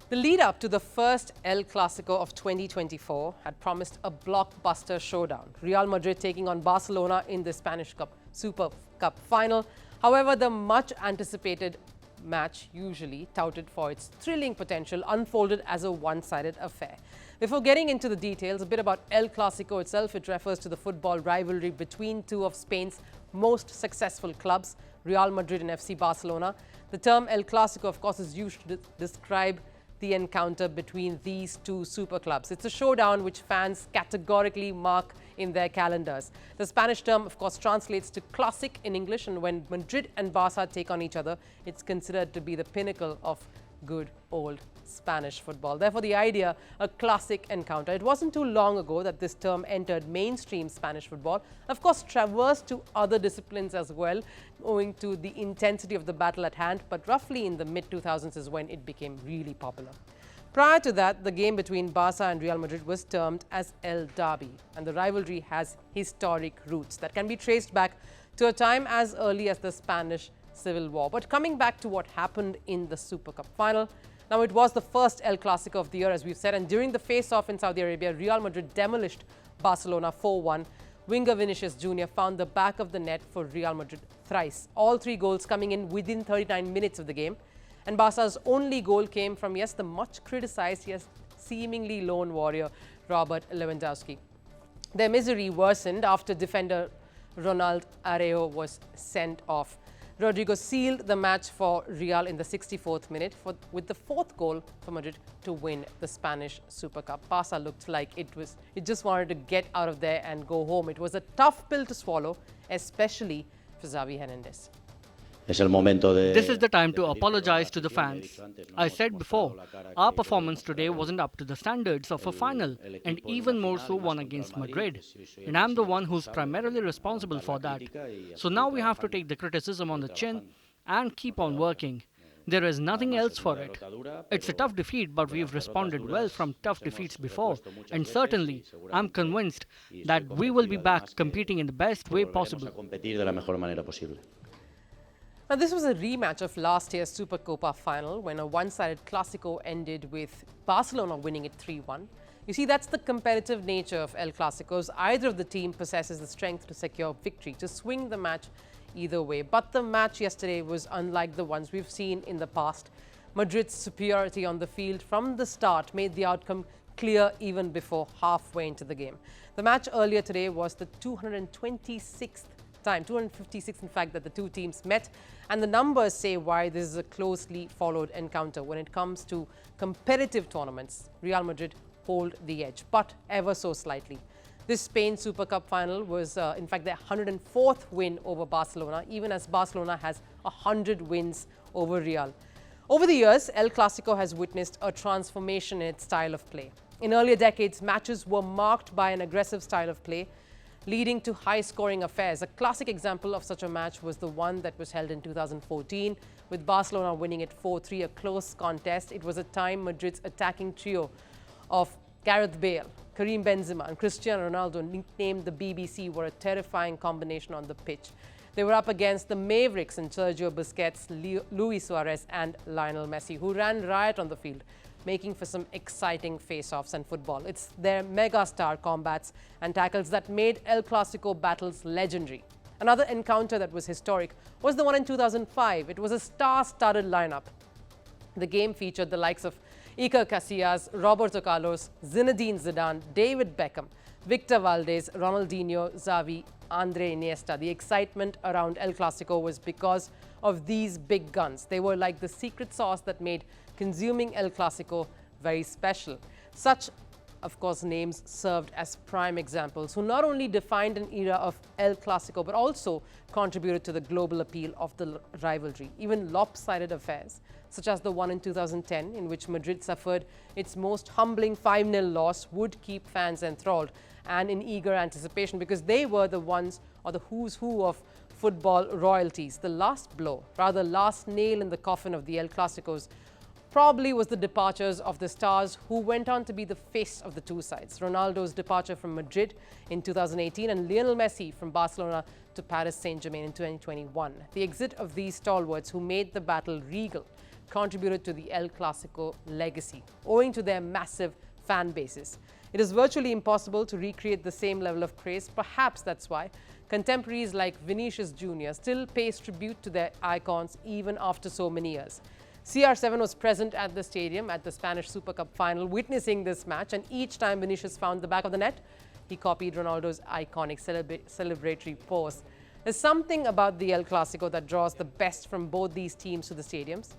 The lead-up to the first El Clasico of 2024 had promised a blockbuster showdown. Real Madrid taking on Barcelona in the Spanish Super Cup final. However, the much-anticipated match, usually touted for its thrilling potential, unfolded as a one-sided affair. Before getting into the details, a bit about El Clasico itself. It refers to the football rivalry between two of Spain's most successful clubs, Real Madrid and FC Barcelona. The term El Clasico, of course, is used to describe the encounter between these two super clubs. It's a showdown which fans categorically mark in their calendars. The Spanish term, of course, translates to classic in English, and when Madrid and Barca take on each other, it's considered to be the pinnacle of good old Spanish football. Therefore, the idea, a classic encounter. It wasn't too long ago that this term entered mainstream Spanish football. Of course, traversed to other disciplines as well, owing to the intensity of the battle at hand, but roughly in the mid-2000s is when it became really popular. Prior to that, the game between Barca and Real Madrid was termed as El Derby, and the rivalry has historic roots that can be traced back to a time as early as the Spanish Civil War. But coming back to what happened in the Super Cup final, now it was the first El Clasico of the year, as we've said, and during the face-off in Saudi Arabia, Real Madrid demolished Barcelona 4-1. Winger Vinicius Jr. found the back of the net for Real Madrid thrice, all three goals coming in within 39 minutes of the game. And Barca's only goal came from, yes, the much criticized, yes, seemingly lone warrior, Robert Lewandowski. Their misery worsened after defender Ronald Araujo was sent off. Rodrigo sealed the match for Real in the 64th minute with the fourth goal for Madrid to win the Spanish Super Cup. Barca looked like it just wanted to get out of there and go home. It was a tough pill to swallow, especially for Xavi Hernandez. This is the time to apologize to the fans. I said before, our performance today wasn't up to the standards of a final, and even more so one against Madrid. And I'm the one who's primarily responsible for that. So now we have to take the criticism on the chin and keep on working. There is nothing else for it. It's a tough defeat, but we've responded well from tough defeats before. And certainly, I'm convinced that we will be back competing in the best way possible. Now, this was a rematch of last year's Supercopa final when a one-sided Clasico ended with Barcelona winning it 3-1. You see, that's the competitive nature of El Clasicos. Either of the team possesses the strength to secure victory, to swing the match either way. But the match yesterday was unlike the ones we've seen in the past. Madrid's superiority on the field from the start made the outcome clear even before halfway into the game. The match earlier today was the 226th time, 256 in fact, that the two teams met, and the numbers say why this is a closely followed encounter. When it comes to competitive tournaments, Real Madrid hold the edge, but ever so slightly. This Spain Super Cup final was in fact their 104th win over Barcelona, even as Barcelona has 100 wins over Real. Over the years, El Clasico has witnessed a transformation in its style of play. In earlier decades, matches were marked by an aggressive style of play, leading to high-scoring affairs. A classic example of such a match was the one that was held in 2014, with Barcelona winning it 4-3, a close contest. It was a time Madrid's attacking trio of Gareth Bale, Karim Benzema and Cristiano Ronaldo, nicknamed the BBC, were a terrifying combination on the pitch. They were up against the Mavericks and Sergio Busquets, Luis Suarez and Lionel Messi, who ran riot on the field, making for some exciting face-offs and football. It's their mega-star combats and tackles that made El Clasico battles legendary. Another encounter that was historic was the one in 2005. It was a star-studded lineup. The game featured the likes of Iker Casillas, Roberto Carlos, Zinedine Zidane, David Beckham, Victor Valdez, Ronaldinho, Xavi, Andre Iniesta. The excitement around El Clasico was because of these big guns. They were like the secret sauce that made consuming El Clasico very special. Such, of course, names served as prime examples who not only defined an era of El Clasico but also contributed to the global appeal of the rivalry. Even lopsided affairs, such as the one in 2010 in which Madrid suffered its most humbling 5-0 loss, would keep fans enthralled and in eager anticipation because they were the ones, or the who's who of football royalties. The last blow, rather last nail in the coffin of the El Clasicos, probably was the departures of the stars who went on to be the face of the two sides. Ronaldo's departure from Madrid in 2018 and Lionel Messi from Barcelona to Paris Saint-Germain in 2021. The exit of these stalwarts who made the battle regal contributed to the El Clasico legacy, owing to their massive fan bases. It is virtually impossible to recreate the same level of craze. Perhaps that's why contemporaries like Vinicius Jr. still pays tribute to their icons even after so many years. CR7 was present at the stadium at the Spanish Super Cup final, witnessing this match, and each time Vinicius found the back of the net, he copied Ronaldo's iconic celebratory pose. There's something about the El Clasico that draws the best from both these teams to the stadiums,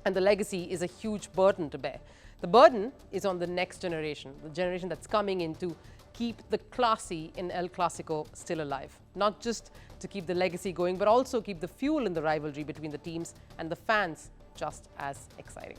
and the legacy is a huge burden to bear. The burden is on the next generation, the generation that's coming in to keep the classy in El Clasico still alive. Not just to keep the legacy going, but also keep the fuel in the rivalry between the teams and the fans just as exciting.